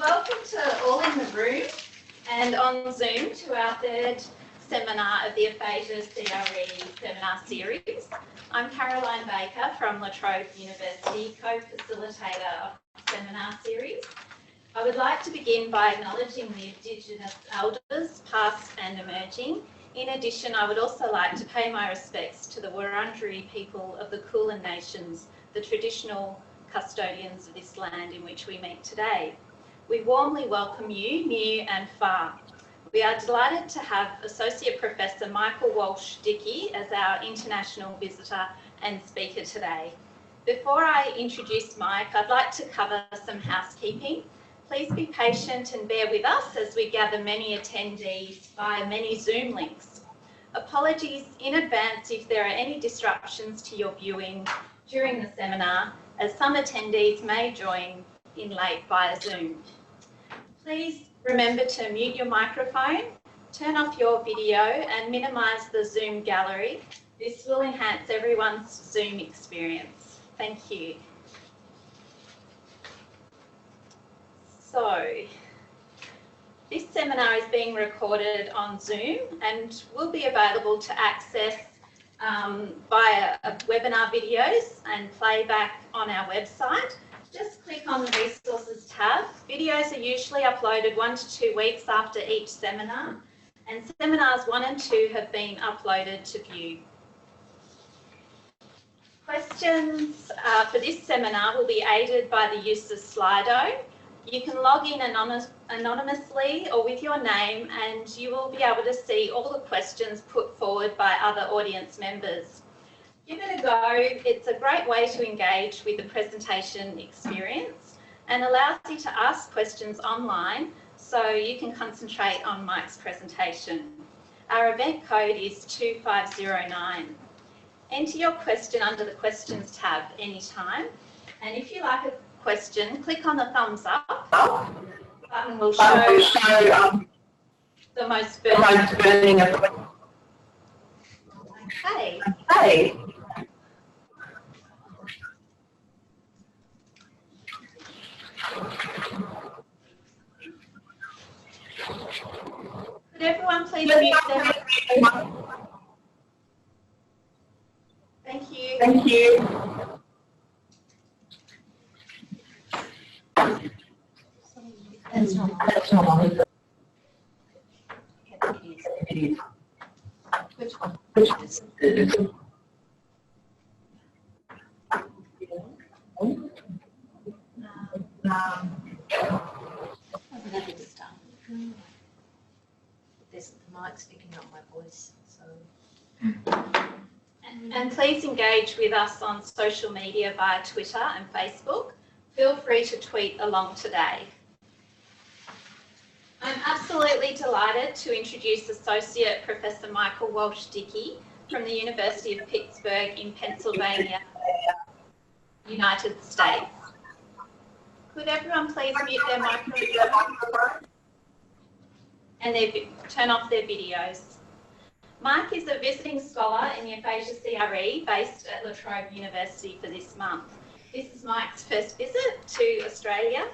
Welcome to all in the room and on Zoom to our third seminar of the Aphasia CRE Seminar series. I'm Caroline Baker from La Trobe University, co-facilitator of the seminar series. I would like to begin by acknowledging the Indigenous elders, past and emerging. In addition, I would also like to pay my respects to the Wurundjeri people of the Kulin Nations, the traditional custodians of this land in which we meet today. We warmly welcome you, near and far. We are delighted to have Associate Professor Michael Walsh Dickey as our international visitor and speaker today. Before I introduce Mike, I'd like to cover some housekeeping. Please be patient and bear with us as we gather many attendees via many Zoom links. Apologies in advance if there are any disruptions to your viewing during the seminar, as some attendees may join in late via Zoom. Please remember to mute your microphone, turn off your video and minimise the Zoom gallery. This will enhance everyone's Zoom experience. Thank you. So, this seminar is being recorded on Zoom and will be available to access via webinar videos and playback on our website. Just click on the Resources tab. Videos are usually uploaded 1 to 2 weeks after each seminar, and seminars 1 and 2 have been uploaded to view. Questions for this seminar will be aided by the use of Slido. You can log in anonymously or with your name, and you will be able to see all the questions put forward by other audience members. Give it a go. It's a great way to engage with the presentation experience and allows you to ask questions online so you can concentrate on Mike's presentation. Our event code is 2509. Enter your question under the Questions tab anytime, and if you like a question, click on the thumbs up button will show the most burning. Okay. Could everyone please mute them? Thank you. Thank you. That's not on. It is. Which one? Which one is it? The mic's picking up my voice, so. And please engage with us on social media via Twitter and Facebook. Feel free to tweet along today. I'm absolutely delighted to introduce Associate Professor Michael Walsh Dickey from the University of Pittsburgh in Pennsylvania, United States. Could everyone please mute their microphone and turn off their videos? Mike is a visiting scholar in the Aphasia CRE based at La Trobe University for this month. This is Mike's first visit to Australia.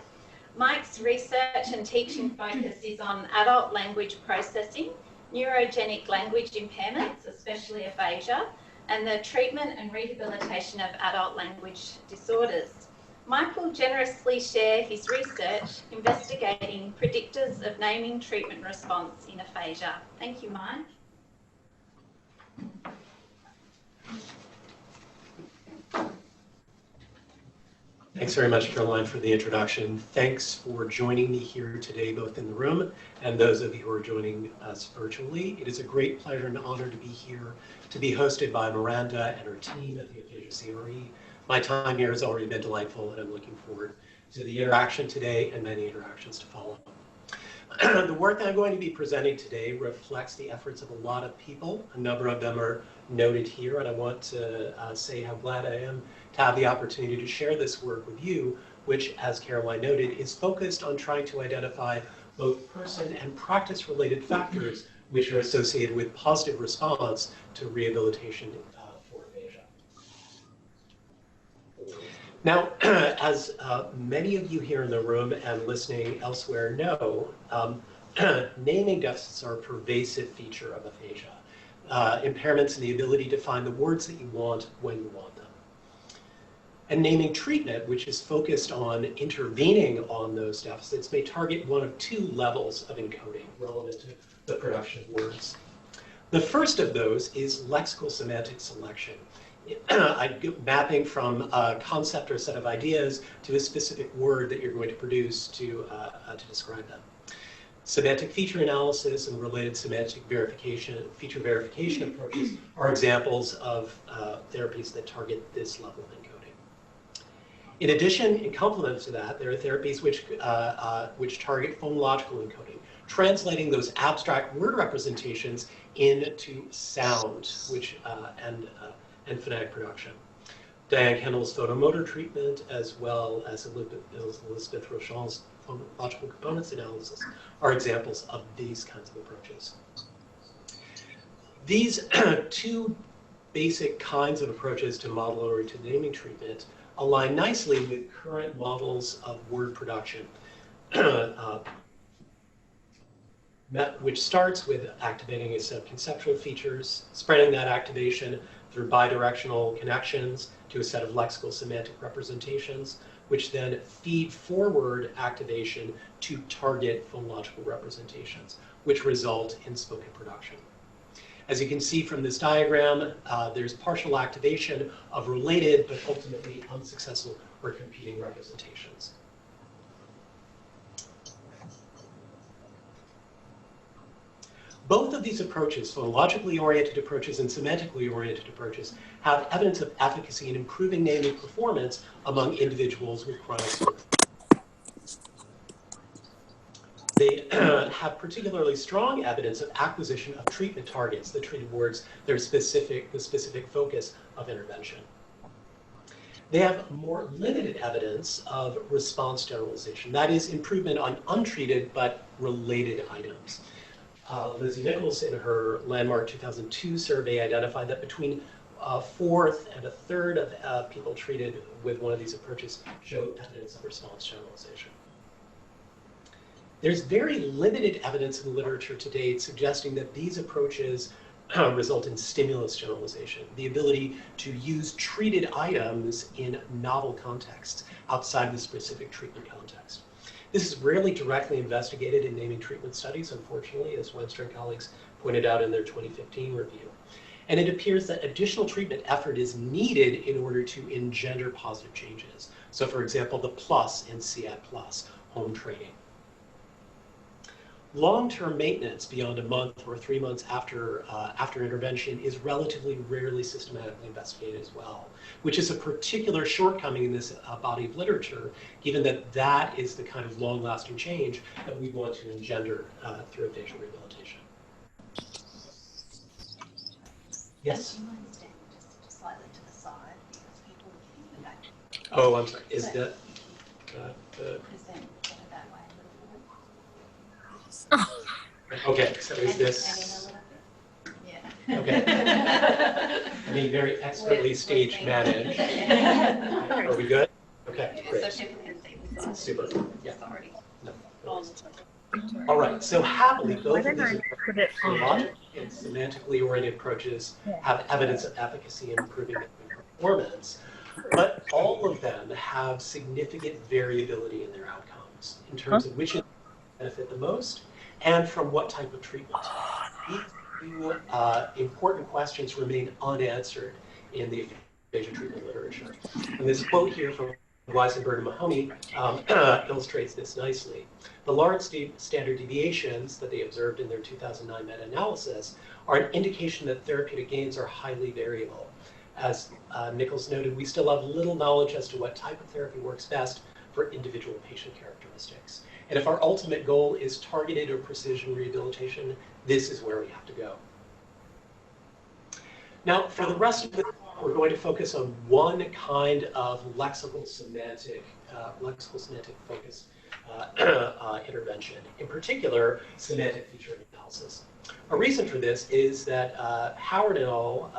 Mike's research and teaching focus is on adult language processing, neurogenic language impairments, especially aphasia, and the treatment and rehabilitation of adult language disorders. Mike will generously share his research investigating predictors of naming treatment response in aphasia. Thank you, Mike. Thanks very much, Caroline, for the introduction. Thanks for joining me here today, both in the room and those of you who are joining us virtually. It is a great pleasure and honor to be here, to be hosted by Miranda and her team at the Aphasia CRE. My time here has already been delightful, and I'm looking forward to the interaction today and many interactions to follow. The work I'm going to be presenting today reflects the efforts of a lot of people. A number of them are noted here, and I want to say how glad I am to have the opportunity to share this work with you, which, as Caroline noted, is focused on trying to identify both person and practice-related factors which are associated with positive response to rehabilitation for aphasia. Now, as many of you here in the room and listening elsewhere know, naming deficits are a pervasive feature of aphasia. Impairments in the ability to find the words that you want when you want them. And naming treatment, which is focused on intervening on those deficits, may target one of two levels of encoding relevant to the production of words. The first of those is lexical semantic selection. Mapping from a concept or a set of ideas to a specific word that you're going to produce to describe them. Semantic feature analysis and related semantic verification, feature verification approaches are examples of therapies that target this level of encoding. In addition, in complement to that, there are therapies which target phonological encoding, translating those abstract word representations into sound, and phonetic production. Diane Kendall's photomotor treatment, as well as Elizabeth Rocham's phonological components analysis, are examples of these kinds of approaches. These two basic kinds of approaches to model-oriented naming treatment align nicely with current models of word production, which starts with activating a set of conceptual features, spreading that activation through bidirectional connections to a set of lexical semantic representations, which then feed forward activation to target phonological representations, which result in spoken production. As you can see from this diagram, there's partial activation of related but ultimately unsuccessful or competing representations. Both of these approaches, phonologically oriented approaches and semantically oriented approaches, have evidence of efficacy in improving naming performance among individuals with chronic symptoms. They have particularly strong evidence of acquisition of treatment targets, the treated words, the specific focus of intervention. They have more limited evidence of response generalization, that is, improvement on untreated but related items. Lizzie Nichols, in her landmark 2002 survey, identified that between a fourth and a third of people treated with one of these approaches showed evidence of response generalization. There's very limited evidence in the literature to date suggesting that these approaches result in stimulus generalization, the ability to use treated items in novel contexts outside of the specific treatment context. This is rarely directly investigated in naming treatment studies, unfortunately, as Webster and colleagues pointed out in their 2015 review. And it appears that additional treatment effort is needed in order to engender positive changes. So for example, the plus in CAD+, home training. Long-term maintenance beyond a month or 3 months after intervention is relatively rarely systematically investigated as well, which is a particular shortcoming in this body of literature, given that that is the kind of long-lasting change that we want to engender through aphasia rehabilitation. Yes? Do you mind standing just slightly to the side because people will back. Oh, I'm sorry. Is that Present that way okay? So is this? Yeah. Okay. I mean, very expertly stage managed. Are we good? Okay, great. So people can see this is Super. Yeah. already No. on. All right. So happily, both of these phonologic and semantically oriented approaches have evidence of efficacy in improving performance, but all of them have significant variability in their outcomes in terms of which benefit the most and from what type of treatment. These two important questions remain unanswered in the aphasia treatment literature. And this quote here from Weisenberg and Mahoney illustrates this nicely. The large standard deviations that they observed in their 2009 meta-analysis are an indication that therapeutic gains are highly variable. As Nichols noted, we still have little knowledge as to what type of therapy works best for individual patient characteristics. And if our ultimate goal is targeted or precision rehabilitation, this is where we have to go. Now, for the rest of it, we're going to focus on one kind of lexical semantic focus intervention, in particular, semantic feature analysis. A reason for this is that Howard et al.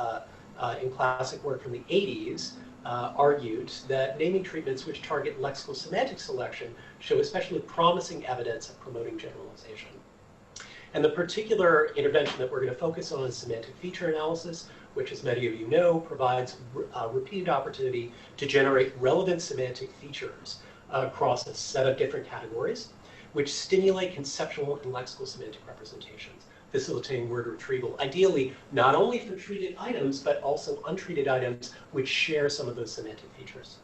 In classic work from the 80s argued that naming treatments which target lexical semantic selection show especially promising evidence of promoting generalization. And the particular intervention that we're going to focus on is semantic feature analysis, which, as many of you know, provides repeated opportunity to generate relevant semantic features across a set of different categories, which stimulate conceptual and lexical semantic representations, facilitating word retrieval, ideally not only for treated items, but also untreated items which share some of those semantic features.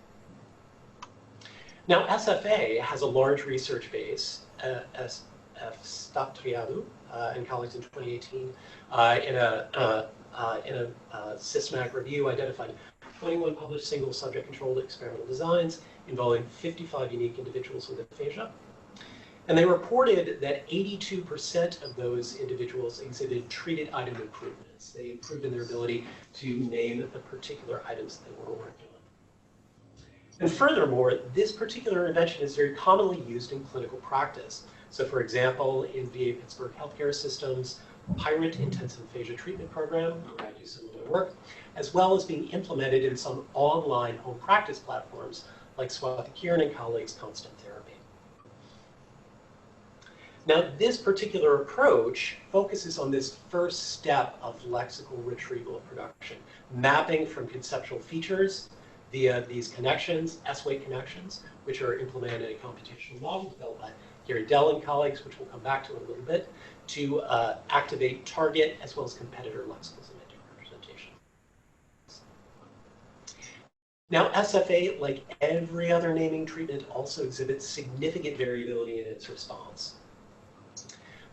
Now, SFA has a large research base, Statriadu and colleagues in 2018, in a systematic review identified 21 published single subject controlled experimental designs involving 55 unique individuals with aphasia. And they reported that 82% of those individuals exhibited treated item improvements. They improved in their ability to name the particular items that they were working on. And furthermore, this particular intervention is very commonly used in clinical practice. So for example, in VA Pittsburgh healthcare systems, Pirate Intensive Aphasia Treatment Program, where I do some of my work, as well as being implemented in some online home practice platforms like Swati Kiran and colleagues' Constant Therapy. Now, this particular approach focuses on this first step of lexical retrieval of production, mapping from conceptual features via these connections, S-weight connections, which are implemented in a computational model developed by Gary Dell and colleagues, which we'll come back to in a little bit, to activate target as well as competitor lexical semantic representation. Now, SFA, like every other naming treatment, also exhibits significant variability in its response.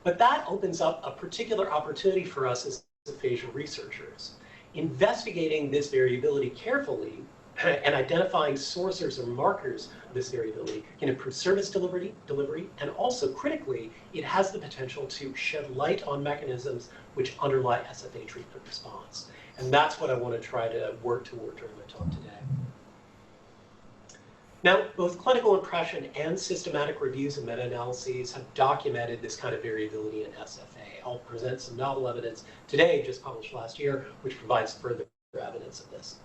But that opens up a particular opportunity for us as aphasia researchers. Investigating this variability carefully and identifying sources or markers of this variability can improve service delivery, and also critically, it has the potential to shed light on mechanisms which underlie SFA treatment response. And that's what I want to try to work toward during my talk today. Now, both clinical impression and systematic reviews and meta-analyses have documented this kind of variability in SFA. I'll present some novel evidence today, just published last year, which provides further evidence of this.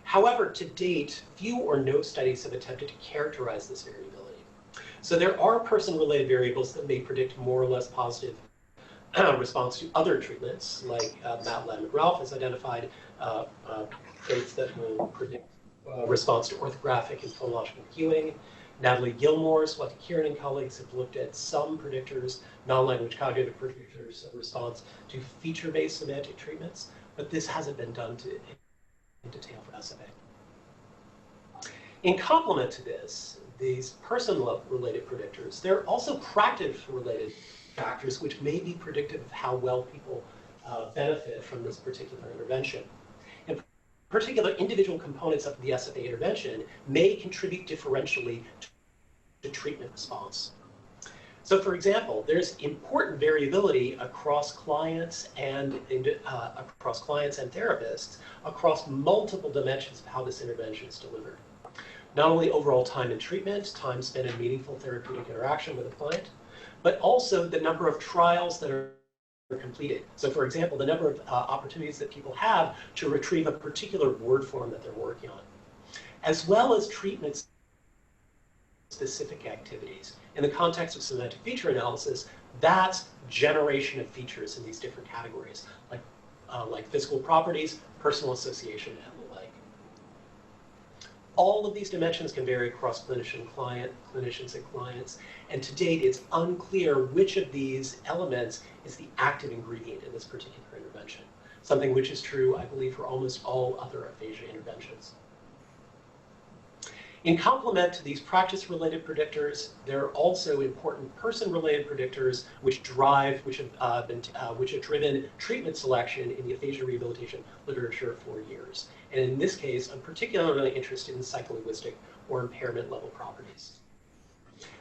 However, to date, few or no studies have attempted to characterize this variability. So there are person-related variables that may predict more or less positive response to other treatments, like Matt Lam-McRalph has identified traits that will predict response to orthographic and phonological cueing. Natalie Gilmore, Swati Kiran and colleagues have looked at some predictors, non-language cognitive predictors of response to feature-based semantic treatments, but this hasn't been done in detail for SFA. In complement to this, these person-related predictors, there are also practice-related factors which may be predictive of how well people benefit from this particular intervention. In particular, individual components of the SFA intervention may contribute differentially to treatment response. So for example, there's important variability across clients and therapists across multiple dimensions of how this intervention is delivered. Not only overall time in treatment, time spent in meaningful therapeutic interaction with a client, but also the number of trials that are completed. So for example, the number of opportunities that people have to retrieve a particular word form that they're working on, as well as treatment-specific activities. In the context of semantic feature analysis, that's generation of features in these different categories, like physical properties, personal association, and the like. All of these dimensions can vary across clinicians and clients, and to date, it's unclear which of these elements is the active ingredient in this particular intervention, something which is true, I believe, for almost all other aphasia interventions. In complement to these practice-related predictors, there are also important person-related predictors which have driven treatment selection in the aphasia rehabilitation literature for years. And in this case, I'm particularly interested in psycholinguistic or impairment level properties.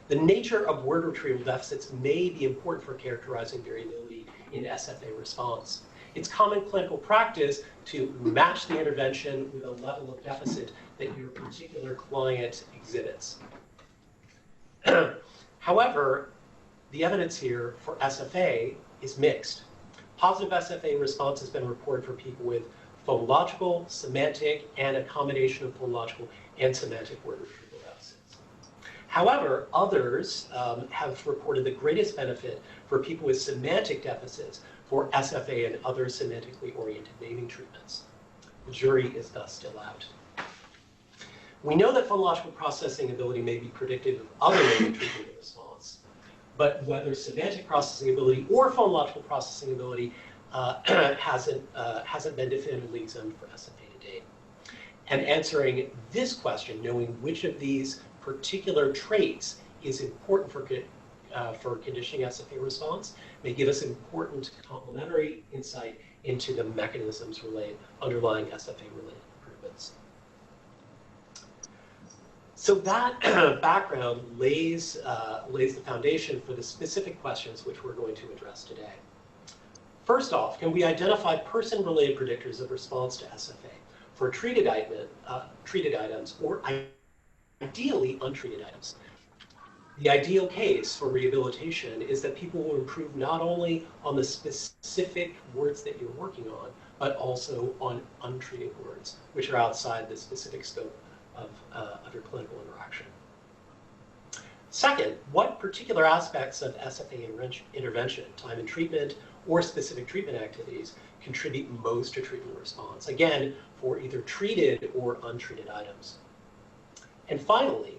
The nature of word retrieval deficits may be important for characterizing variability in SFA response. It's common clinical practice to match the intervention with a level of deficit that your particular client exhibits. However, the evidence here for SFA is mixed. Positive SFA response has been reported for people with phonological, semantic, and a combination of phonological and semantic word retrieval deficits. However, others have reported the greatest benefit for people with semantic deficits for SFA and other semantically oriented naming treatments. The jury is thus still out. We know that phonological processing ability may be predictive of other naming treatment response, but whether semantic processing ability or phonological processing ability hasn't been definitively examined for SFA to date. And answering this question, knowing which of these particular traits is important for conditioning SFA response, may give us important complementary insight into the mechanisms underlying SFA-related improvements. So that background lays the foundation for the specific questions which we're going to address today. First off, can we identify person-related predictors of response to SFA for treated items or ideally untreated items? The ideal case for rehabilitation is that people will improve not only on the specific words that you're working on, but also on untreated words, which are outside the specific scope of your clinical interaction. Second, what particular aspects of SFA intervention, time and treatment, or specific treatment activities contribute most to treatment response? Again, for either treated or untreated items. And finally,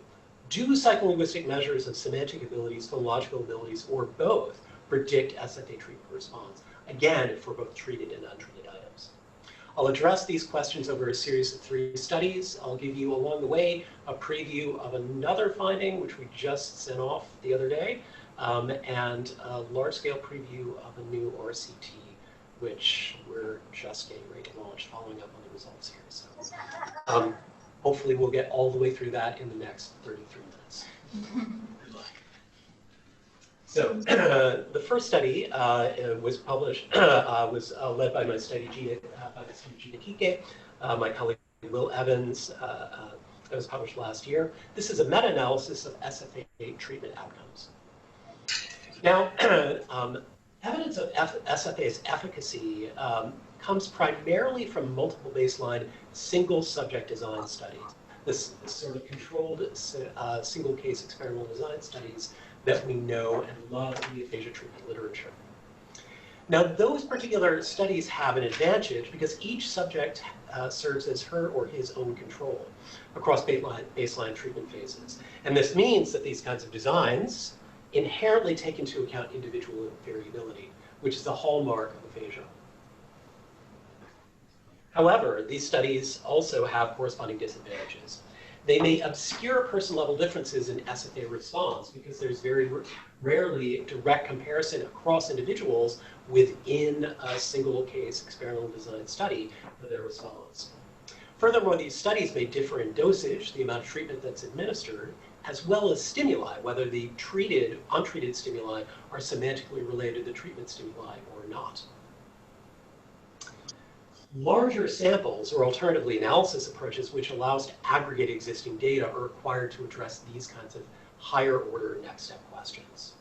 do psycholinguistic measures of semantic abilities, phonological abilities, or both predict SFA treatment response? Again, for both treated and untreated items. I'll address these questions over a series of 3 studies. I'll give you along the way a preview of another finding, which we just sent off the other day, and a large-scale preview of a new RCT, which we're just getting ready to launch, following up on the results here. So hopefully we'll get all the way through that in the next 33 minutes. Good luck. So the first study was published, was led by my study Gina Kike, my colleague Will Evans. It was published last year. This is a meta-analysis of SFA treatment outcomes. Now, evidence of SFA's efficacy comes primarily from multiple baseline single subject design studies. This sort of controlled single case experimental design studies that we know and love in the aphasia treatment literature. Now, those particular studies have an advantage because each subject serves as her or his own control across baseline treatment phases. And this means that these kinds of designs inherently take into account individual variability, which is a hallmark of aphasia. However, these studies also have corresponding disadvantages. They may obscure person-level differences in SFA response because there's very rarely direct comparison across individuals within a single case experimental design study for their response. Furthermore, these studies may differ in dosage, the amount of treatment that's administered, as well as stimuli, whether the treated, untreated stimuli are semantically related to the treatment stimuli or not. Larger samples, or alternatively analysis approaches, which allow us to aggregate existing data, are required to address these kinds of higher order next step questions.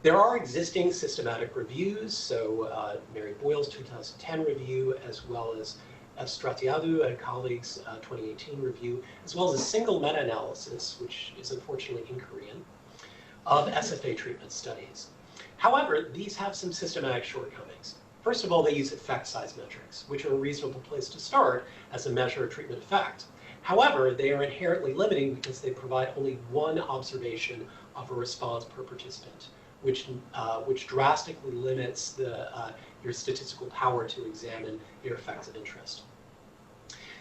There are existing systematic reviews, so Mary Boyle's 2010 review, as well as Stratiadou and colleagues' 2018 review, as well as a single meta-analysis, which is unfortunately in Korean, of SFA treatment studies. However, these have some systematic shortcomings. First of all, they use effect size metrics, which are a reasonable place to start as a measure of treatment effect. However, they are inherently limiting because they provide only one observation of a response per participant, which drastically limits your statistical power to examine your effects of interest.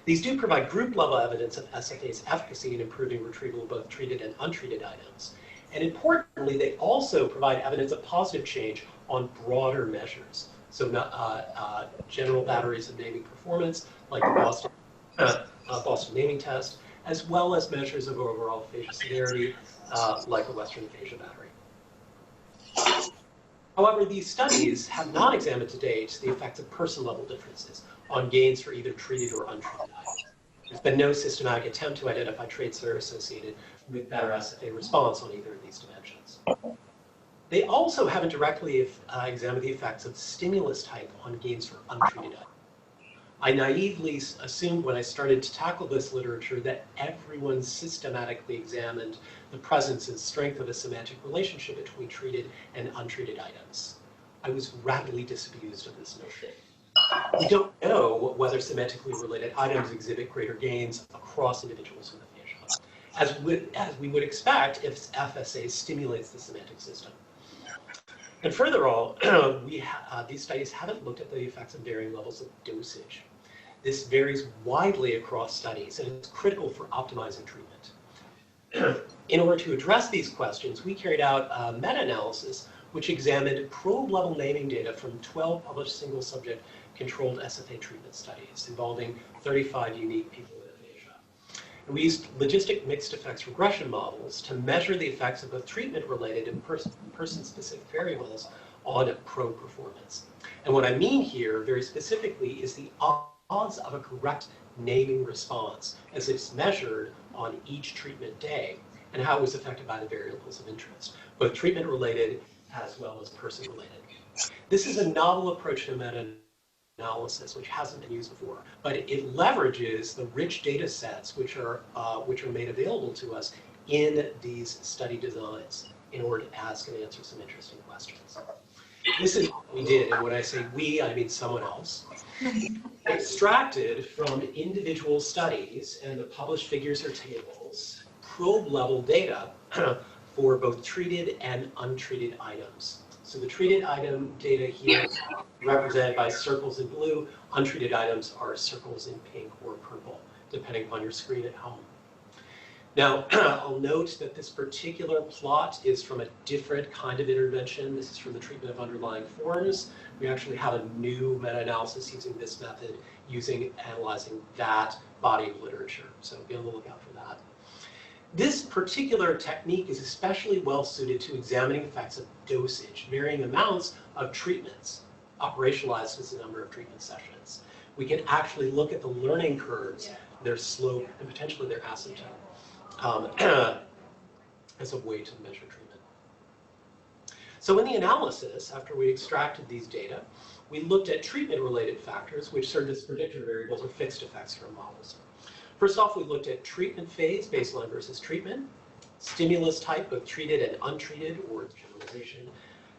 These do provide group-level evidence of SFA's efficacy in improving retrieval of both treated and untreated items. And importantly, they also provide evidence of positive change on broader measures. So general batteries of naming performance, like the Boston Naming Test, as well as measures of overall aphasia severity, like the Western Aphasia Battery. However, these studies have not examined to date the effects of person-level differences on gains for either treated or untreated items. There's been no systematic attempt to identify traits that are associated with better SFA response on either of these dimensions. They also haven't directly examined the effects of stimulus type on gains for untreated items. I naively assumed when I started to tackle this literature that everyone systematically examined the presence and strength of a semantic relationship between treated and untreated items. I was rapidly disabused of this notion. We don't know whether semantically related items exhibit greater gains across individuals with aphasia, as we would expect if FSA stimulates the semantic system. And furthermore, these studies haven't looked at the effects of varying levels of dosage. This varies widely across studies, and it's critical for optimizing treatment. In order to address these questions, we carried out a meta-analysis which examined probe-level naming data from 12 published single-subject controlled SFA treatment studies involving 35 unique people with aphasia. And we used logistic mixed effects regression models to measure the effects of both treatment-related and person-specific variables on probe performance. And what I mean here, very specifically, is the odds of a correct naming response as it's measured on each treatment day and how it was affected by the variables of interest, both treatment-related as well as person-related. This is a novel approach to meta-analysis, which hasn't been used before, but it leverages the rich data sets which are made available to us in these study designs in order to ask and answer some interesting questions. This is what we did, and when I say we, I mean someone else. Extracted from individual studies and the published figures or tables, probe-level data for both treated and untreated items. So the treated item data here represented by circles in blue, untreated items are circles in pink or purple, depending upon your screen at home. Now, I'll note that this particular plot is from a different kind of intervention. This is from the treatment of underlying forms. We actually have a new meta-analysis using this method, analyzing that body of literature. So be on the lookout for that. This particular technique is especially well suited to examining effects of dosage, varying amounts of treatments, operationalized as the number of treatment sessions. We can actually look at the learning curves, their slope, and potentially their asymptote. As a way to measure treatment. So in the analysis, after we extracted these data, we looked at treatment-related factors, which served as predictor variables or fixed effects from models. First off, we looked at treatment phase, baseline versus treatment, stimulus type, both treated and untreated, or generalization,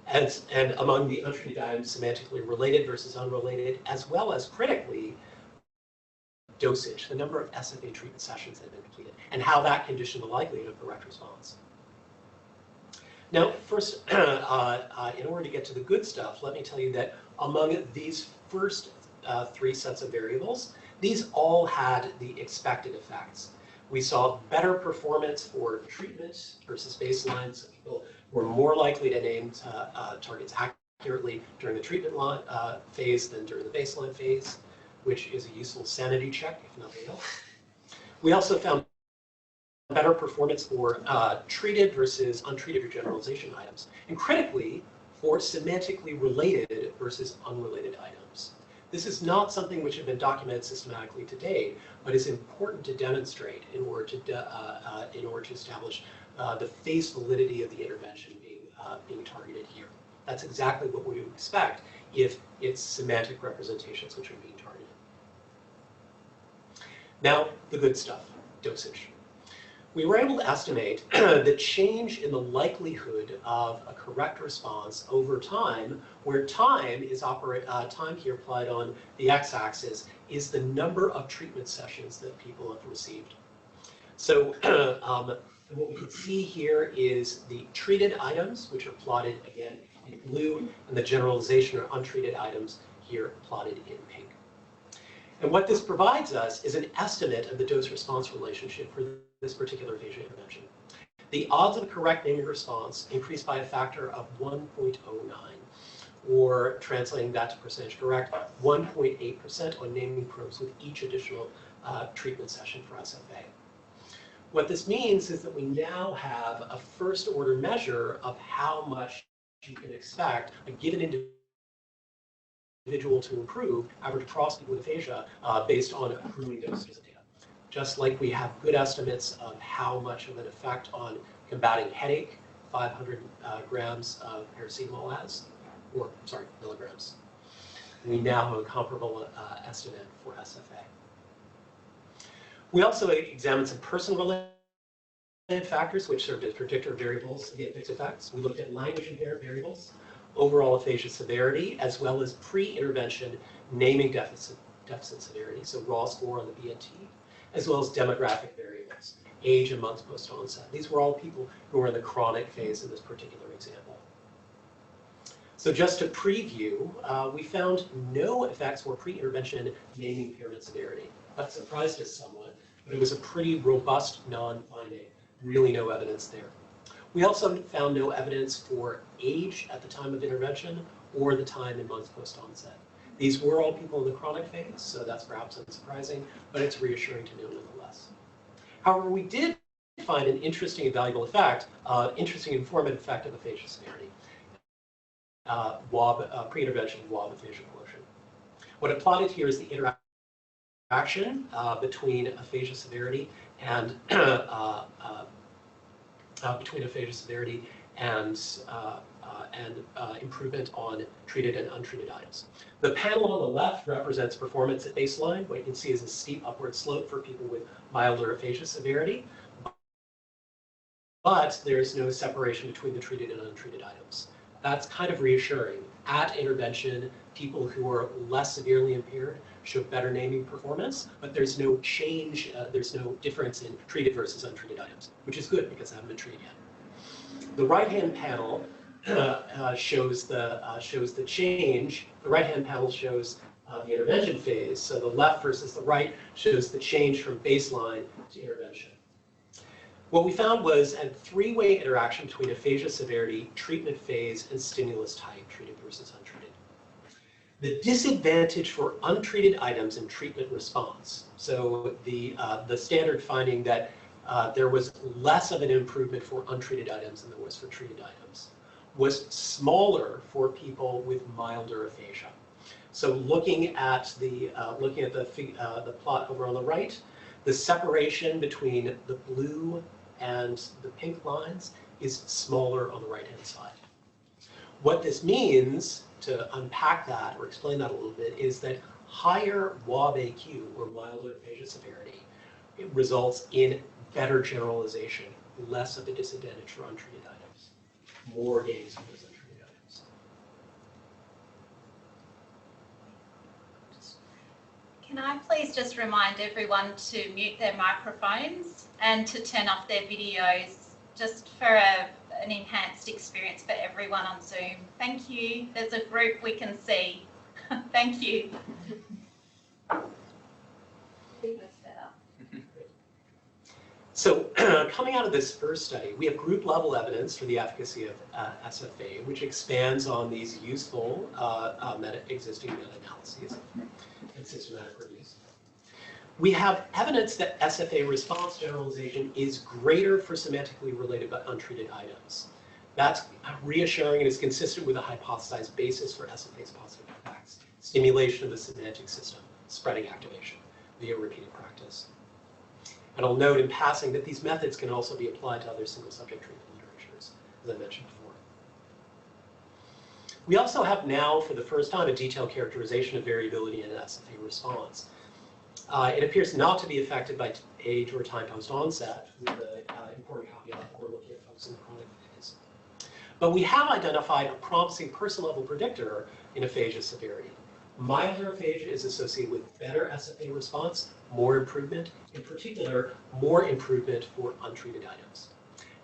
and among the untreated items, semantically related versus unrelated, as well as critically, dosage, the number of SFA treatment sessions that have been completed, and how that conditioned the likelihood of correct response. Now, first, in order to get to the good stuff, let me tell you that among these first three sets of variables, these all had the expected effects. We saw better performance for treatment versus baseline, so people were more likely to name targets accurately during the treatment phase than during the baseline phase, which is a useful sanity check, if nothing else. We also found better performance for treated versus untreated or generalization items, and critically, for semantically related versus unrelated items. This is not something which has been documented systematically to date, but is important to demonstrate in order to establish the face validity of the intervention being targeted here. That's exactly what we would expect if it's semantic representations which are being targeted. Now, the good stuff, dosage. We were able to estimate the change in the likelihood of a correct response over time, where time is time here applied on the x-axis is the number of treatment sessions that people have received. So what we can see here is the treated items, which are plotted again in blue, and the generalization or untreated items here plotted in pink. And what this provides us is an estimate of the dose-response relationship for this particular aphasia intervention. The odds of a correct naming response increased by a factor of 1.09, or translating that to percentage correct, 1.8% on naming probes with each additional treatment session for SFA. What this means is that we now have a first-order measure of how much you can expect a given individual to improve average across people with aphasia based on accruing doses of data. Just like we have good estimates of how much of an effect on combating headache 500 grams of paracetamol has, or sorry, milligrams. We now have a comparable estimate for SFA. We also examined some person-related factors which served as predictor variables of the fixed effects. We looked at language-impaired variables, overall aphasia severity, as well as pre-intervention naming deficit severity, so raw score on the BNT, as well as demographic variables, age and months post-onset. These were all people who were in the chronic phase in this particular example. So just to preview, we found no effects for pre-intervention naming impairment severity. That surprised us somewhat, but it was a pretty robust non-finding. Really no evidence there. We also found no evidence for age at the time of intervention or the time in months post-onset. These were all people in the chronic phase, so that's perhaps unsurprising, but it's reassuring to know nonetheless. However, we did find an interesting and valuable effect, interesting informative effect of aphasia severity, pre-intervention WAB aphasia quotient. What I plotted here is the interaction between aphasia severity and improvement on treated and untreated items. The panel on the left represents performance at baseline. What you can see is a steep upward slope for people with milder aphasia severity, but there's no separation between the treated and untreated items. That's kind of reassuring. At intervention, people who are less severely impaired show better naming performance, but there's no change, there's no difference in treated versus untreated items, which is good because they haven't been treated yet. The right-hand panel shows the change. The right-hand panel shows the intervention phase. So the left versus the right shows the change from baseline to intervention. What we found was a three-way interaction between aphasia severity, treatment phase, and stimulus type, treated versus untreated. The disadvantage for untreated items in treatment response, so the standard finding that there was less of an improvement for untreated items than there was for treated items, was smaller for people with milder aphasia. So looking at the plot over on the right, the separation between the blue and the pink lines is smaller on the right-hand side. What this means, to unpack that or explain that a little bit, is that higher WAB-AQ, or milder aphasia severity, it results in better generalization, less of a disadvantage for untreated items, more gains for those untreated items. Can I please just remind everyone to mute their microphones and to turn off their videos, just for an enhanced experience for everyone on Zoom. Thank you. There's a group we can see. Thank you. So coming out of this first study, we have group level evidence for the efficacy of SFA, which expands on these useful existing meta-analyses and systematic reviews. We have evidence that SFA response generalization is greater for semantically related but untreated items. That's reassuring and is consistent with a hypothesized basis for SFA's positive effects: stimulation of the semantic system, spreading activation via repeated practice. And I'll note in passing that these methods can also be applied to other single subject treatment literatures, as I mentioned before. We also have now, for the first time, a detailed characterization of variability in an SFA response. It appears not to be affected by age or time post-onset, with the important caveat that we're looking at folks in the chronic phase. But we have identified a promising person-level predictor in aphasia severity. Milder aphasia is associated with better SFA response, more improvement, in particular, more improvement for untreated items.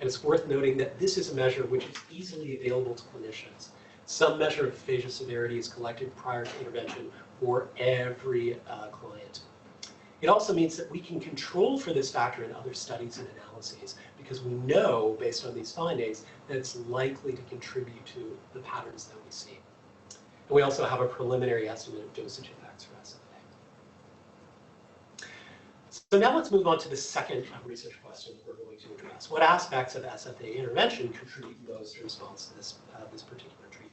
And it's worth noting that this is a measure which is easily available to clinicians. Some measure of aphasia severity is collected prior to intervention for every client. It also means that we can control for this factor in other studies and analyses, because we know, based on these findings, that it's likely to contribute to the patterns that we see. And we also have a preliminary estimate of dosage effects for SFA. So now let's move on to the second research question that we're going to address. What aspects of SFA intervention contribute most in response to this particular treatment?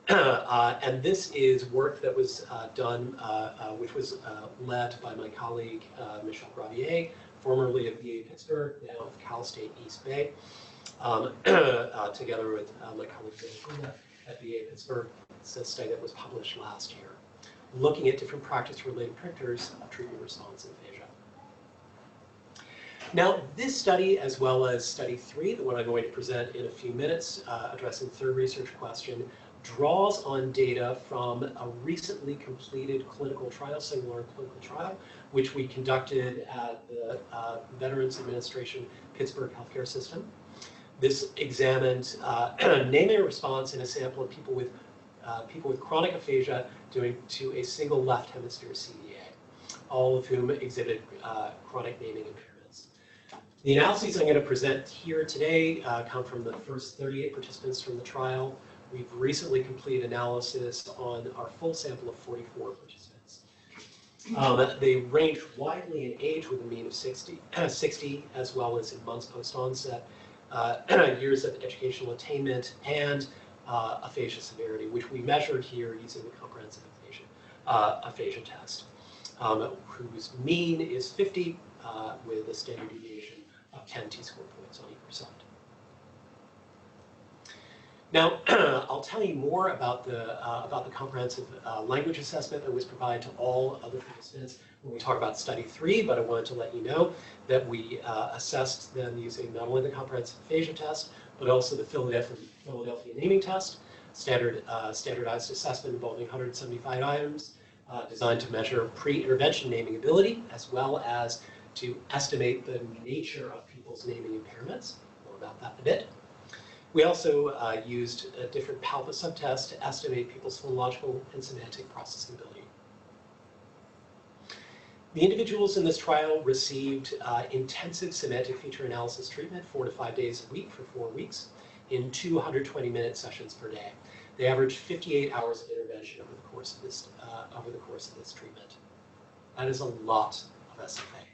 And this is work that was done, which was led by my colleague, Michel Gravier, formerly of VA Pittsburgh, now of Cal State East Bay, together with my colleague, Dana. at VA Pittsburgh. It's a study that was published last year, looking at different practice-related predictors of treatment response in aphasia. Now, this study, as well as study 3, the one I'm going to present in a few minutes, addressing the third research question, draws on data from a recently completed clinical trial, single-arm clinical trial, which we conducted at the Veterans Administration Pittsburgh healthcare system. This examined naming response in a sample of people with chronic aphasia to a single left hemisphere CDA, all of whom exhibited chronic naming impairments. The analyses I'm going to present here today come from the first 38 participants from the trial. We've recently completed analysis on our full sample of 44 participants. They range widely in age with a mean of 60, as well as in months post-onset, years of educational attainment, and aphasia severity, which we measured here using the comprehensive aphasia test, whose mean is 50 with a standard deviation of 10 t-score points on either side. Now, I'll tell you more about the comprehensive language assessment that was provided to all other participants when we talk about study 3, but I wanted to let you know that we assessed them using not only the comprehensive aphasia test, but also the Philadelphia naming test, standardized assessment involving 175 items designed to measure pre-intervention naming ability, as well as to estimate the nature of people's naming impairments. More about that in a bit. We also used a different PALPA subtest to estimate people's phonological and semantic processing ability. The individuals in this trial received intensive semantic feature analysis treatment 4 to 5 days a week for 4 weeks in 220-minute sessions per day. They averaged 58 hours of intervention over the course of this treatment. That is a lot of SFA.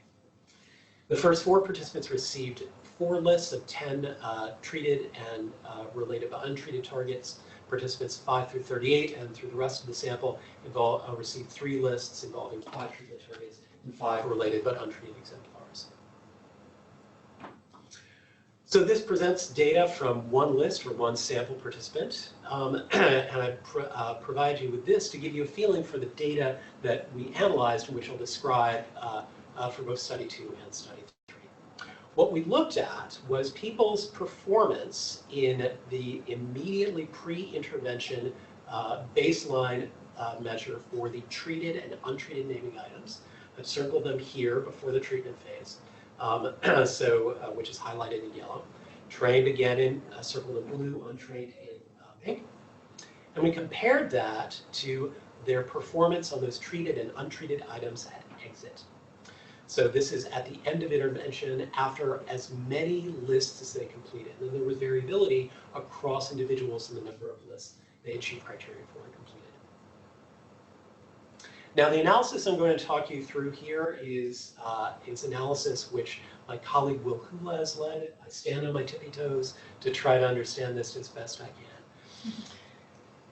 The first 4 participants received 4 lists of 10 treated and related but untreated targets. Participants 5 through 38 and through the rest of the sample received 3 lists involving 5 treatment targets and 5 related but untreated exemplars. So this presents data from one list or one sample participant, and I provide you with this to give you a feeling for the data that we analyzed, which I'll describe for both study 2 and study 3. What we looked at was people's performance in the immediately pre-intervention baseline measure for the treated and untreated naming items. I've circled them here before the treatment phase, which is highlighted in yellow. Trained again in circled in blue, untrained in pink. And we compared that to their performance on those treated and untreated items at exit. So this is at the end of intervention after as many lists as they completed. And there was variability across individuals in the number of lists they achieved criteria for and completed. Now the analysis I'm going to talk you through here is analysis which my colleague Will Hula has led. I stand on my tippy toes to try to understand this as best I can.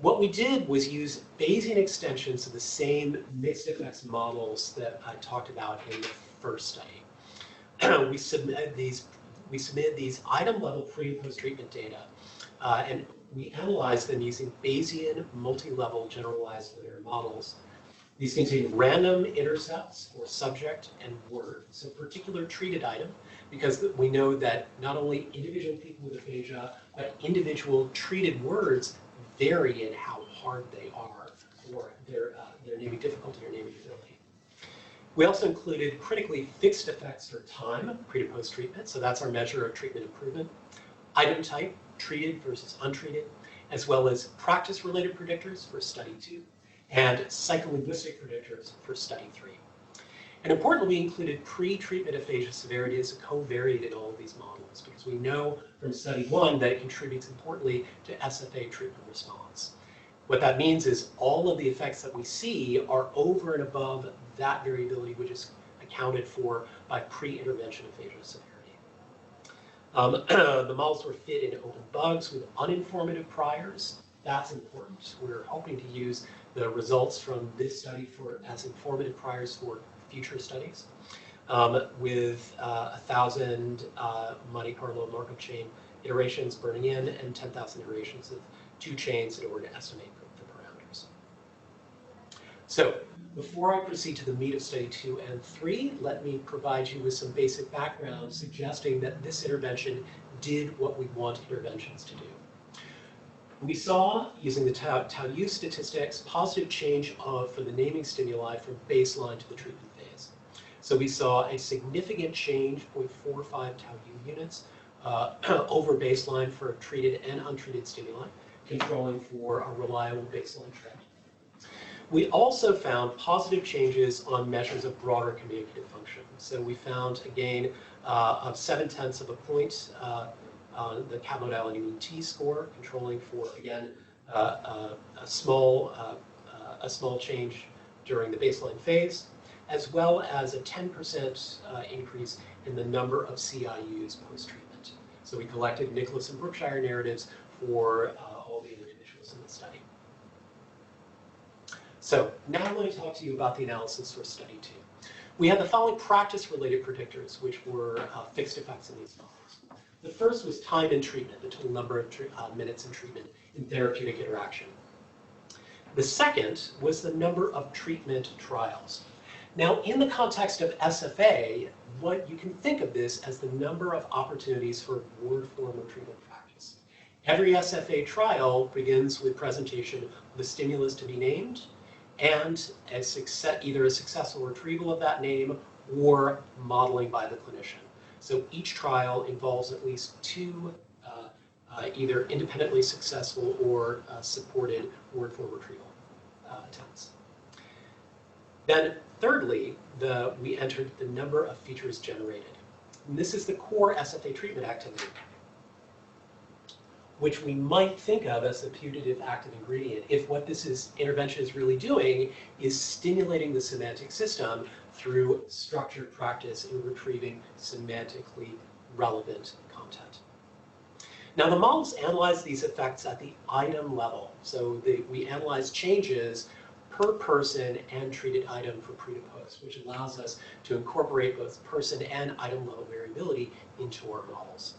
What we did was use Bayesian extensions of the same mixed effects models that I talked about in the first study. We submitted these item level pre and post treatment data, and we analyzed them using Bayesian multi-level generalized linear models. These contain random intercepts for subject and word. So particular treated item, because we know that not only individual people with aphasia, but individual treated words vary in how hard they are or their naming difficulty or naming ability. We also included critically fixed effects for time, pre to post treatment. So that's our measure of treatment improvement. Item type, treated versus untreated, as well as practice-related predictors for study 2. And psycholinguistic predictors for study 3. And importantly, we included pre-treatment aphasia severity as a covariate in all of these models, because we know from study 1 that it contributes importantly to SFA treatment response. What that means is all of the effects that we see are over and above that variability, which is accounted for by pre-intervention aphasia severity. The models were fit in open bugs with uninformative priors. That's important. We're hoping to use the results from this study as informative priors for future studies, with 1,000 Monte Carlo Markov chain iterations burning in and 10,000 iterations of two chains in order to estimate the parameters. So before I proceed to the meat of study 2 and 3, let me provide you with some basic background suggesting that this intervention did what we want interventions to do. We saw, using the tau-U statistics, positive change for the naming stimuli from baseline to the treatment phase. So we saw a significant change, 0.45 tau-U units, over baseline for treated and untreated stimuli, controlling for a reliable baseline trend. We also found positive changes on measures of broader communicative function. So we found a gain of 0.7 of a point on the Kaplan-Meier mean T-score, controlling for, again, a small change during the baseline phase, as well as a 10% increase in the number of CIUs post-treatment. So we collected Nicholas and Brookshire narratives for all the individuals in the study. So now let me talk to you about the analysis for study 2. We had the following practice-related predictors, which were fixed effects in these models. The first was time in treatment, the total number of minutes in treatment in therapeutic interaction. The second was the number of treatment trials. Now, in the context of SFA, what you can think of this as the number of opportunities for word form of treatment practice. Every SFA trial begins with presentation of a stimulus to be named and either a successful retrieval of that name or modeling by the clinician. So each trial involves at least two either independently successful or supported word form retrieval attempts. Then thirdly, we entered the number of features generated. And this is the core SFA treatment activity, which we might think of as the putative active ingredient if what this intervention is really doing is stimulating the semantic system through structured practice in retrieving semantically relevant content. Now, the models analyze these effects at the item level. So we analyze changes per person and treated item for pre to post, which allows us to incorporate both person and item level variability into our models.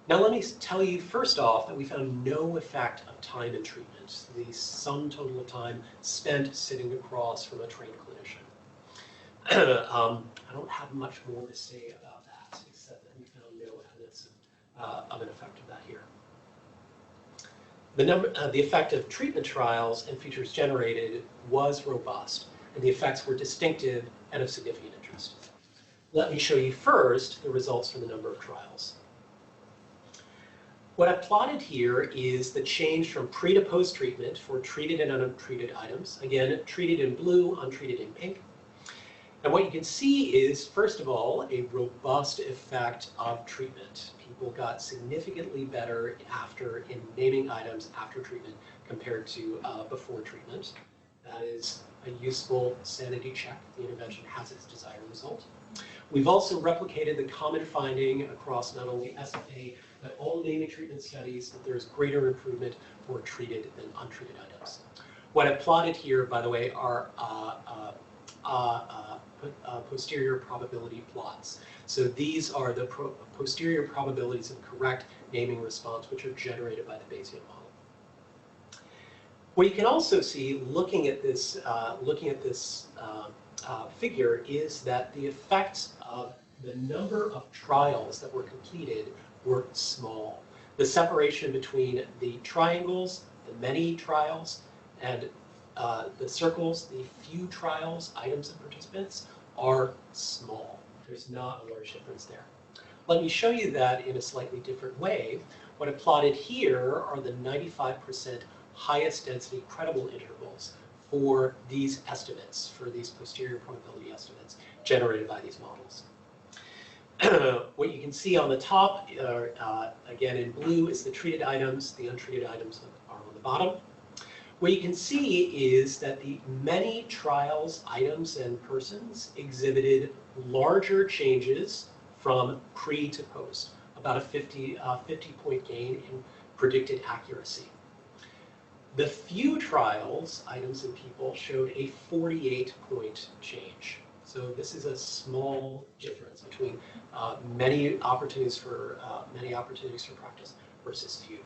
Now let me tell you first off that we found no effect of time in treatment, the sum total of time spent sitting across from a trained clinician. I don't have much more to say about that, except that we found no evidence of an effect of that here. The effect of treatment trials and features generated was robust, and the effects were distinctive and of significant interest. Let me show you first the results from the number of trials. What I've plotted here is the change from pre to post treatment for treated and untreated items. Again, treated in blue, untreated in pink. And what you can see is, first of all, a robust effect of treatment. People got significantly better in naming items after treatment compared to before treatment. That is a useful sanity check. The intervention has its desired result. We've also replicated the common finding across not only SFA, but all naming treatment studies that there's greater improvement for treated than untreated items. What I've plotted here, by the way, are posterior probability plots. So these are the posterior probabilities of correct naming response, which are generated by the Bayesian model. What you can also see, looking at this figure, is that the effects of the number of trials that were completed were small. The separation between the triangles, the many trials, and the circles, the few trials, items, and participants, are small. There's not a large difference there. Let me show you that in a slightly different way. What I plotted here are the 95% highest density credible intervals for these estimates, for these posterior probability estimates generated by these models. What you can see on the top, again in blue, is the treated items. The untreated items are on the bottom. What you can see is that the many trials, items, and persons exhibited larger changes from pre to post, about a 50-point gain in predicted accuracy. The few trials, items, and people showed a 48-point change. So this is a small difference between many opportunities for practice versus few.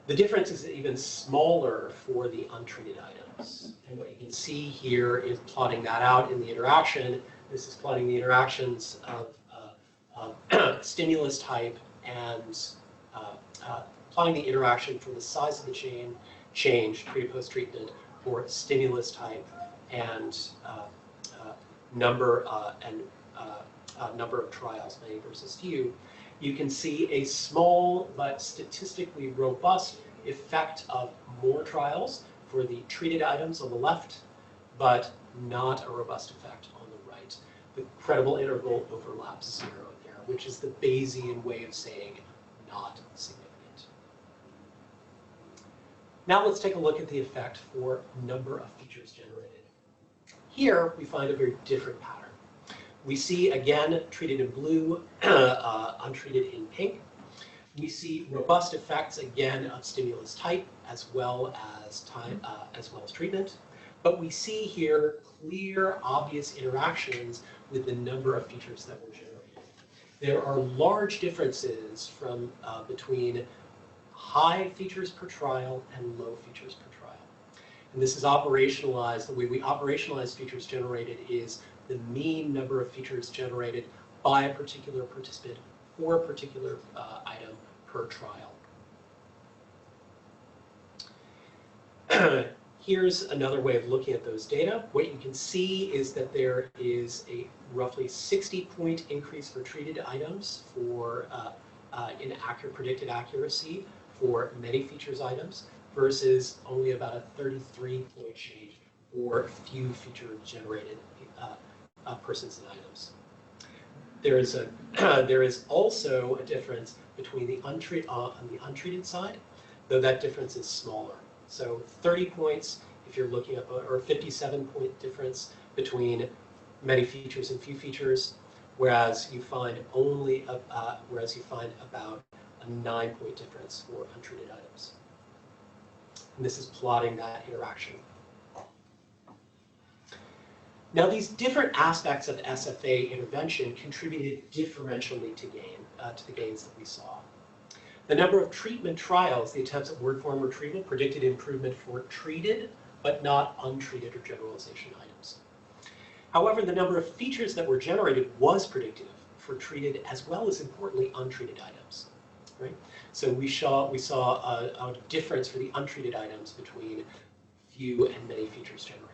The difference is even smaller for the untreated items. And what you can see here is plotting that out in the interaction. This is plotting the interactions of stimulus type and plotting the interaction for the size of the chain change pre-post treatment for stimulus type and number of trials, many versus few. You can see a small but statistically robust effect of more trials for the treated items on the left, but not a robust effect on the right. The credible interval overlaps 0 there, which is the Bayesian way of saying not significant. Now let's take a look at the effect for number of features generated. Here we find a very different pattern. We see, again, treated in blue, untreated in pink. We see robust effects, again, of stimulus type as well as treatment. But we see here clear, obvious interactions with the number of features that were generated. There are large differences from between high features per trial and low features per trial. And this is operationalized. The way we operationalize features generated is the mean number of features generated by a particular participant for a particular item per trial. Here's another way of looking at those data. What you can see is that there is a roughly 60-point increase for treated items for in predicted accuracy for many features items versus only about a 33-point change for few feature generated persons and items. There is also a difference between the on the untreated side, though that difference is smaller. So 30 points if you're looking at, or 57-point difference between many features and few features, whereas you find about a 9-point difference for untreated items. And this is plotting that interaction. Now, these different aspects of SFA intervention contributed differentially to the gains that we saw. The number of treatment trials, the attempts at word form retrieval, predicted improvement for treated but not untreated or generalization items. However, the number of features that were generated was predictive for treated as well as, importantly, untreated items. Right? So we saw a difference for the untreated items between few and many features generated.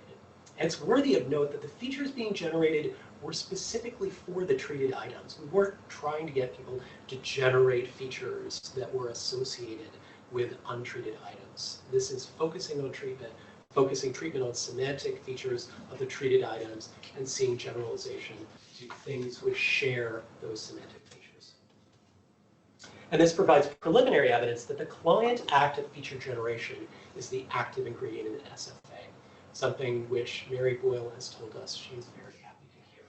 And it's worthy of note that the features being generated were specifically for the treated items. We weren't trying to get people to generate features that were associated with untreated items. This is focusing treatment on semantic features of the treated items and seeing generalization to things which share those semantic features. And this provides preliminary evidence that the client act of feature generation is the active ingredient in SFA. Something which Mary Boyle has told us she's very happy to hear.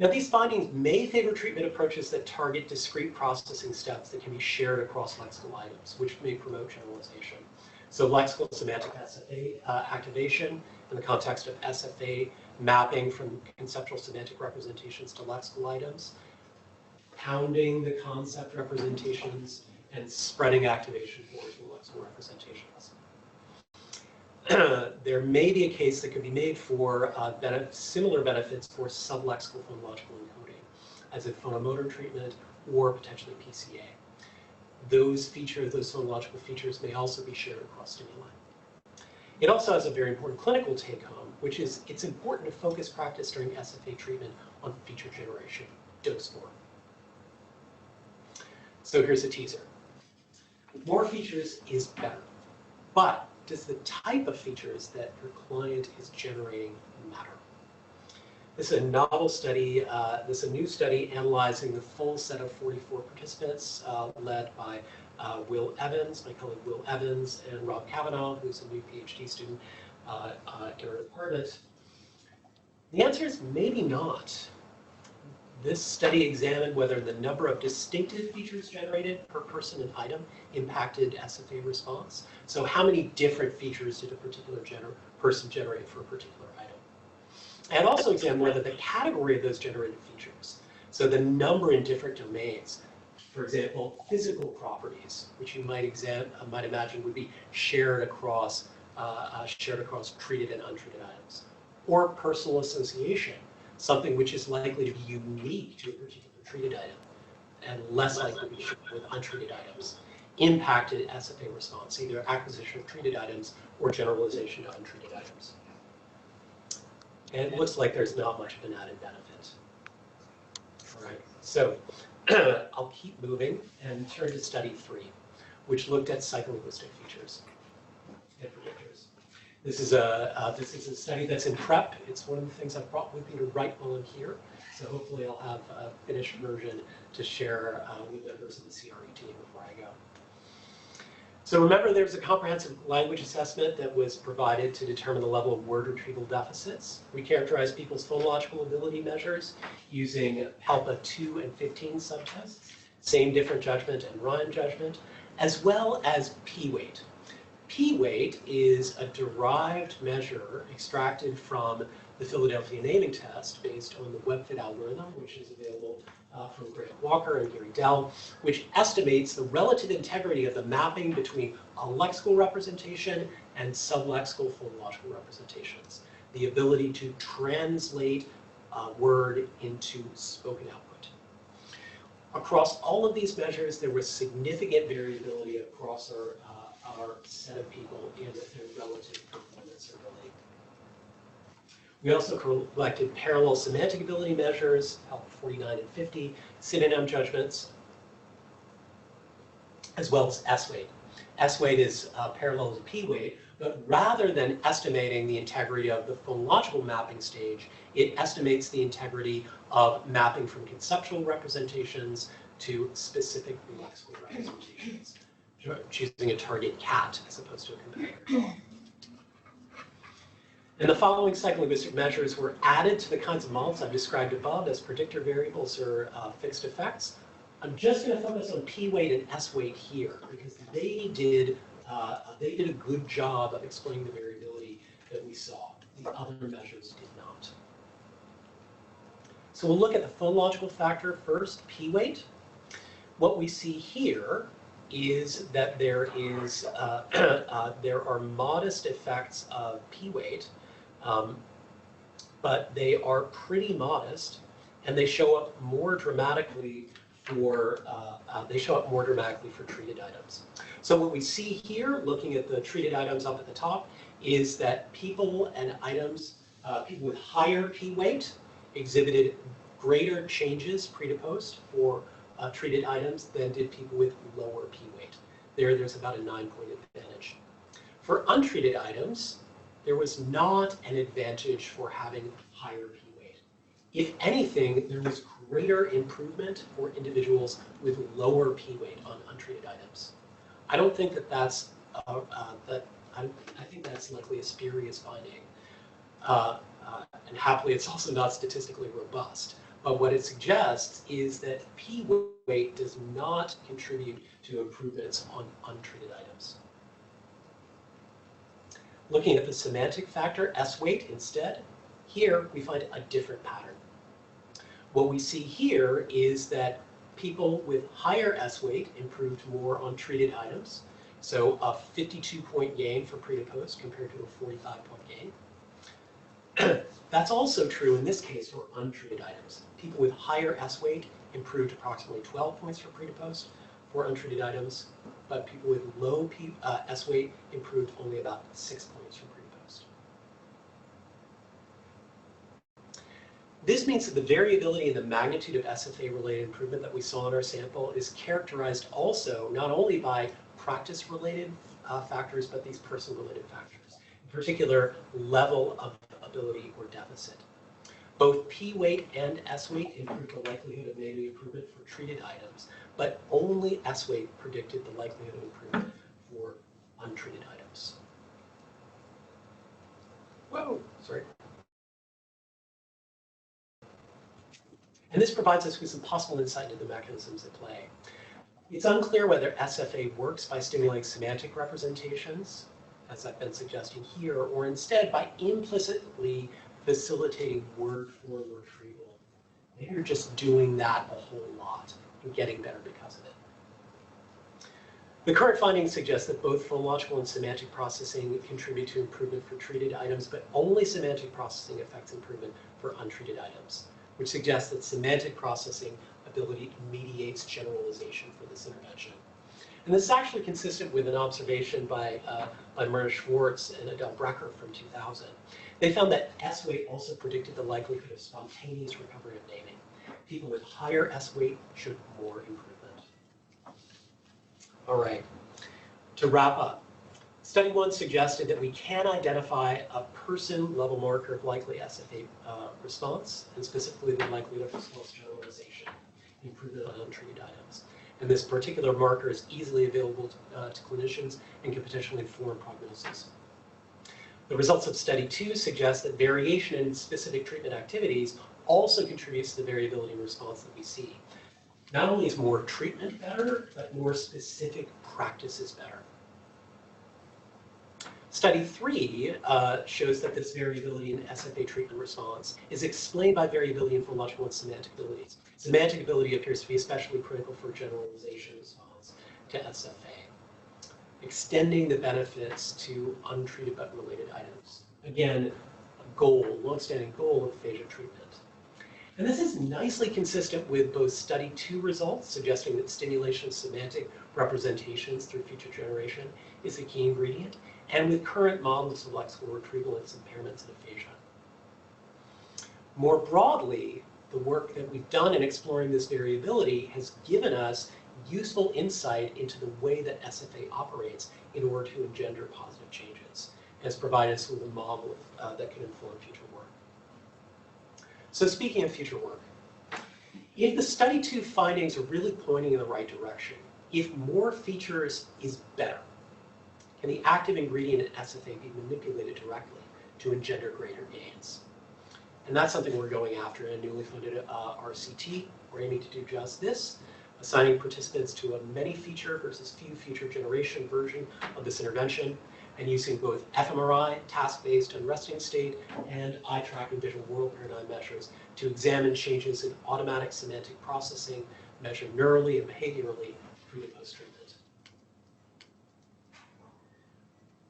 Now, these findings may favor treatment approaches that target discrete processing steps that can be shared across lexical items, which may promote generalization. So lexical semantic SFA activation in the context of SFA mapping from conceptual semantic representations to lexical items, pounding the concept representations, and spreading activation forward to lexical representations. There may be a case that could be made for similar benefits for sublexical phonological encoding, as in phonomotor treatment or potentially PCA. Those phonological features may also be shared across stimuli. It also has a very important clinical take-home, which is it's important to focus practice during SFA treatment on feature generation, dose form. So here's a teaser. More features is better, but does the type of features that your client is generating matter? This is a novel study, this is a new study analyzing the full set of 44 participants led by Will Evans, my colleague Will Evans, and Rob Cavanaugh, who's a new PhD student in our department. The answer is maybe not. This study examined whether the number of distinctive features generated per person and item impacted SFA response. So how many different features did a particular person generate for a particular item? And also examined whether the category of those generated features, so the number in different domains, For example, physical properties, which you might imagine would be shared across treated and untreated items. Or personal association, something which is likely to be unique to a particular treated item and less likely to be shared with untreated items, impacted SFA response, either acquisition of treated items or generalization to untreated items. And it looks like there's not much of an added benefit. All right, so I'll keep moving and turn to study 3, which looked at psycholinguistic features and predictors. This is a study that's in prep. It's one of the things I've brought with me to write while I'm here. So hopefully I'll have a finished version to share with members of the CRE team before I go. So remember, there's a comprehensive language assessment that was provided to determine the level of word retrieval deficits. We characterize people's phonological ability measures using PALPA 2 and 15 subtests, same different judgment and rhyme judgment, as well as P-weight. P-weight is a derived measure extracted from the Philadelphia naming test based on the WebFit algorithm, which is available from Grant Walker and Gary Dell, which estimates the relative integrity of the mapping between a lexical representation and sublexical phonological representations, the ability to translate a word into spoken output. Across all of these measures, there was significant variability across our set of people in their relative performance ability. We also collected parallel semantic ability measures, PALPA 49 and 50, synonym judgments, as well as S-weight. S-weight is parallel to P-weight, but rather than estimating the integrity of the phonological mapping stage, it estimates the integrity of mapping from conceptual representations to specific lexical representations, choosing a target cat as opposed to a competitor. And the following psycholinguistic measures were added to the kinds of models I've described above as predictor variables or fixed effects. I'm just going to focus on P-weight and S-weight here because they did a good job of explaining the variability that we saw. The other measures did not. So we'll look at the phonological factor first, P-weight. What we see here is that there are modest effects of P-weight, but they are pretty modest, and they show up more dramatically for treated items. So what we see here, looking at the treated items up at the top, is that people and items, people with higher P-weight exhibited greater changes pre to post for treated items than did people with lower P-weight. There's about a 9-point advantage. For untreated items, there was not an advantage for having higher P-weight. If anything, there was greater improvement for individuals with lower P-weight on untreated items. I don't think that that's, I think that's likely a spurious finding. And happily, it's also not statistically robust. But what it suggests is that P-weight does not contribute to improvements on untreated items. Looking at the semantic factor, S-weight instead, here we find a different pattern. What we see here is that people with higher S-weight improved more on treated items, so a 52-point gain for pre to post compared to a 45-point gain. That's also true in this case for untreated items. People with higher S-weight improved approximately 12 points for pre to post for untreated items, but people with low S-weight improved only about 6 points for pre to post. This means that the variability in the magnitude of SFA-related improvement that we saw in our sample is characterized also not only by practice-related factors, but these person-related factors, in particular, level of ability or deficit. Both P-weight and S-weight improved the likelihood of naming improvement for treated items, but only S-weight predicted the likelihood of improvement for untreated items. Whoa, sorry. And this provides us with some possible insight into the mechanisms at play. It's unclear whether SFA works by stimulating semantic representations, as I've been suggesting here, or instead by implicitly facilitating word form retrieval. Maybe you're just doing that a whole lot. and getting better because of it. The current findings suggest that both phonological and semantic processing contribute to improvement for treated items, but only semantic processing affects improvement for untreated items, which suggests that semantic processing ability mediates generalization for this intervention. And this is actually consistent with an observation by Myrna Schwartz and Adele Brecker from 2000. They found that S weight also predicted the likelihood of spontaneous recovery of naming. People with higher S weight showed more improvement. All right, to wrap up, study 1 suggested that we can identify a person-level marker of likely SFA response, and specifically the likelihood of response generalization, improvement on untreated items. And this particular marker is easily available to clinicians and can potentially inform prognosis. The results of study 2 suggest that variation in specific treatment activities also contributes to the variability in response that we see. Not only is more treatment better, but more specific practice is better. Study 3 shows that this variability in SFA treatment response is explained by variability in phonological and semantic abilities. Semantic ability appears to be especially critical for generalization response to SFA, extending the benefits to untreated but related items. Again, a goal, long-standing goal of aphasia treatment. And this is nicely consistent with both study 2 results, suggesting that stimulation of semantic representations through feature generation is a key ingredient, and with current models of lexical retrieval and its impairments in aphasia. More broadly, the work that we've done in exploring this variability has given us useful insight into the way that SFA operates in order to engender positive changes, and has provided us with a model that can inform future work. So speaking of future work, if the study 2 findings are really pointing in the right direction, if more features is better, can the active ingredient in SFA be manipulated directly to engender greater gains? And that's something we're going after in a newly funded RCT. We're aiming to do just this, assigning participants to a many feature versus few feature generation version of this intervention, and using both fMRI, task-based and resting state, and eye tracking visual world paradigm measures to examine changes in automatic semantic processing measured neurally and behaviorally pre and post-treatment.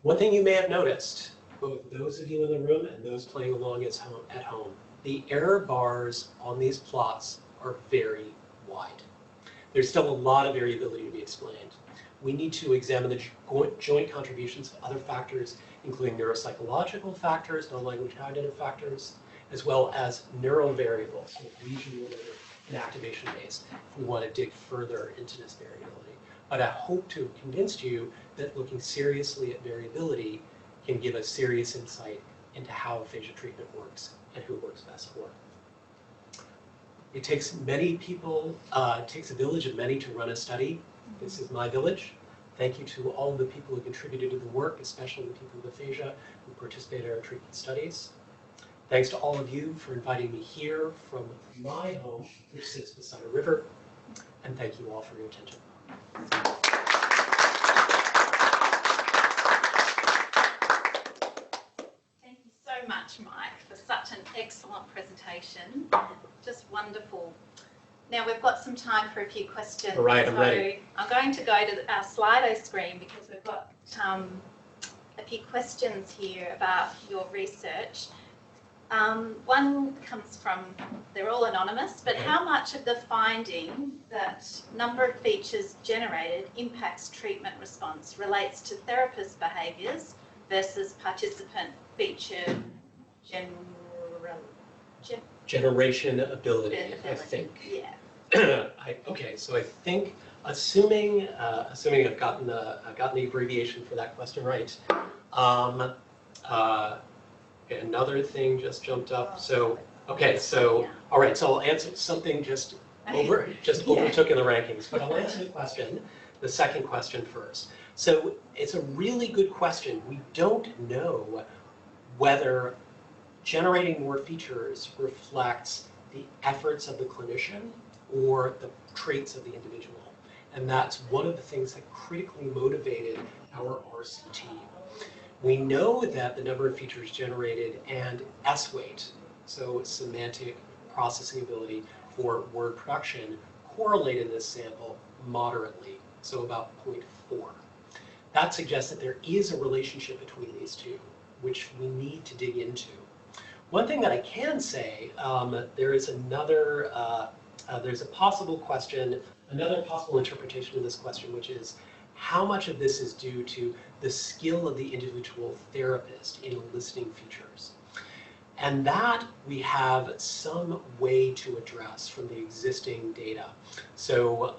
One thing you may have noticed, both those of you in the room and those playing along at home, the error bars on these plots are very wide. There's still a lot of variability to be explained. We need to examine the joint contributions of other factors, including neuropsychological factors, non-language cognitive factors, as well as neural variables, region-related and activation-based, if we want to dig further into this variability. But I hope to have convinced you that looking seriously at variability can give us serious insight into how aphasia treatment works and who it works best for. It takes many people, it takes a village of many to run a study. This is my village. Thank you to all of the people who contributed to the work, especially the people with aphasia who participated in our treatment studies. Thanks to all of you for inviting me here from my home, which sits beside a river. And thank you all for your attention. Thank you so much, Mike, for such an excellent presentation. Just wonderful. Now we've got some time for a few questions. All right, I'm ready. I'm going to go to our Slido screen because we've got a few questions here about your research. One comes from, they're all anonymous, but how much of the finding that number of features generated impacts treatment response relates to therapist behaviours versus participant feature Generation ability, I think. Yeah. Okay, so I think, assuming I've gotten the abbreviation for that question right, another thing just jumped up. So okay, so all right, so I'll answer something just overtook in the rankings, but I'll answer the second question first. So it's a really good question. We don't know whether generating more features reflects the efforts of the clinician or the traits of the individual. And that's one of the things that critically motivated our RCT. We know that the number of features generated and S weight, so semantic processing ability for word production, correlated this sample moderately, so about 0.4. That suggests that there is a relationship between these two, which we need to dig into. One thing that I can say, there's a possible question, another possible interpretation of this question, which is how much of this is due to the skill of the individual therapist in eliciting features. And that we have some way to address from the existing data. So,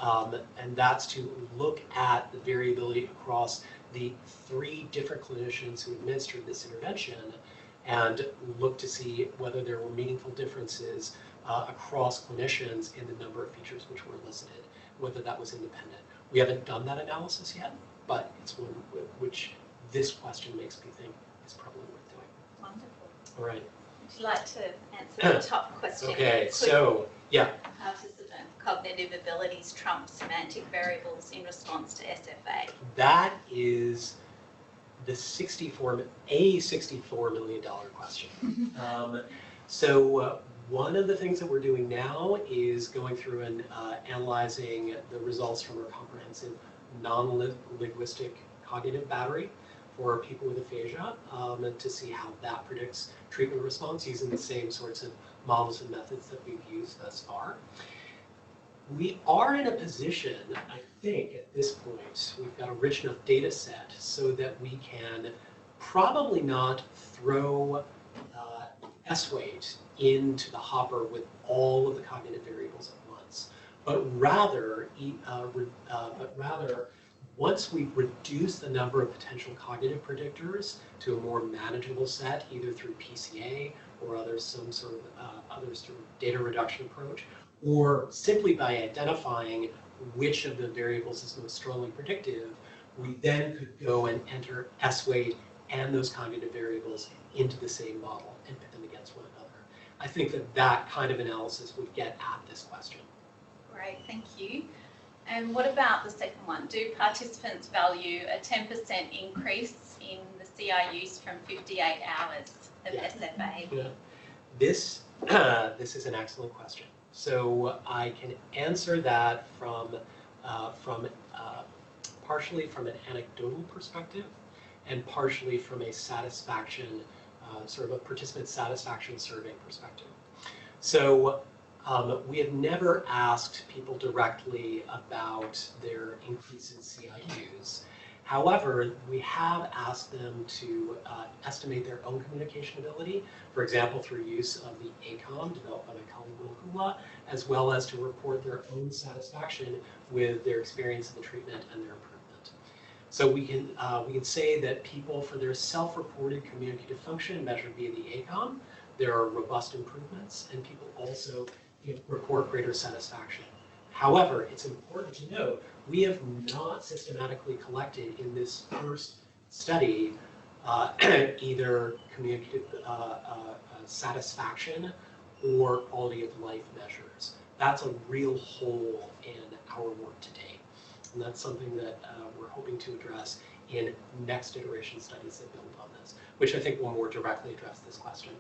and that's to look at the variability across the 3 different clinicians who administered this intervention and look to see whether there were meaningful differences across clinicians in the number of features which were elicited, whether that was independent. We haven't done that analysis yet, but it's one which this question makes me think is probably worth doing. Wonderful. All right. Would you like to answer the top question? Okay, so, yeah. Participant cognitive abilities trump semantic variables in response to SFA. That is the $64 million question. One of the things that we're doing now is going through and analyzing the results from our comprehensive non-linguistic cognitive battery for people with aphasia and to see how that predicts treatment response using the same sorts of models and methods that we've used thus far. We are in a position, I think, at this point, we've got a rich enough data set so that we can probably not throw S-weight into the hopper with all of the cognitive variables at once, but rather once we reduce the number of potential cognitive predictors to a more manageable set, either through PCA or some sort of data reduction approach, or simply by identifying which of the variables is most strongly predictive, we then could go and enter S-weight and those cognitive variables into the same model and pit them against one another. I think that kind of analysis would get at this question. Great, thank you. And what about the second one? Do participants value a 10% increase in the CI use from 58 hours of SFA? Yeah. This is an excellent question. So I can answer that from partially from an anecdotal perspective and partially from a satisfaction, sort of a participant satisfaction survey perspective. So we have never asked people directly about their increase in CIUs. However, we have asked them to estimate their own communication ability, for example, through use of the ACOM developed by my colleague Will Hula, as well as to report their own satisfaction with their experience in the treatment and their improvement. So we can say that people, for their self-reported communicative function measured via the ACOM, there are robust improvements, and people also report greater satisfaction. However, it's important to note we have not systematically collected in this first study either communicative satisfaction or quality of life measures. That's a real hole in our work to date. And that's something that we're hoping to address in next iteration studies that build on this, which I think will more directly address this question.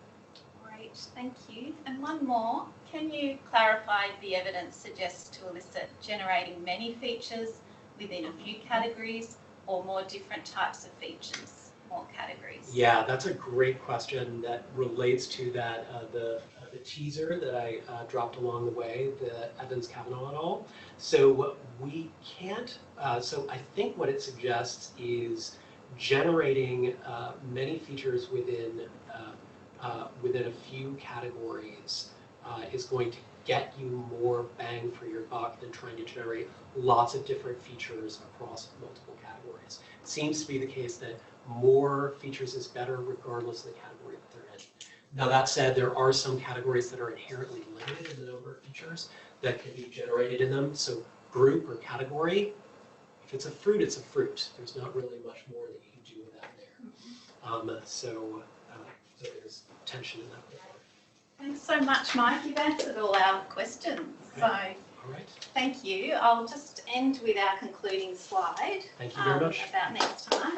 Great, thank you. And one more, can you clarify the evidence suggests to elicit generating many features within a few categories or more different types of features, more categories? Yeah, that's a great question that relates to that the teaser that I dropped along the way, the Evans-Kavanaugh et al. So we can't, so I think what it suggests is generating many features within a few categories is going to get you more bang for your buck than trying to generate lots of different features across multiple categories. It seems to be the case that more features is better regardless of the category that they're in. Now that said, there are some categories that are inherently limited in the number of features that can be generated in them. So group or category, if it's a fruit, it's a fruit. There's not really much more that you can do with that there. So there's tension in that regard. Thanks so much, Mike. You've answered all our questions. Okay. So All right. thank you. I'll just end with our concluding slide. Thank you very much. About next time.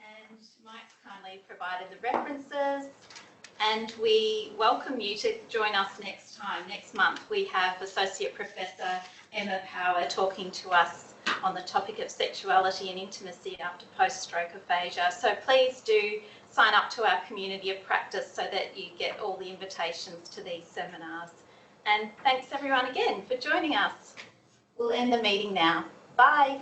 And Mike's kindly provided the references and we welcome you to join us next time. Next month we have Associate Professor Emma Power talking to us on the topic of sexuality and intimacy after post-stroke aphasia. So please do sign up to our community of practice so that you get all the invitations to these seminars. And thanks everyone again for joining us. We'll end the meeting now. Bye.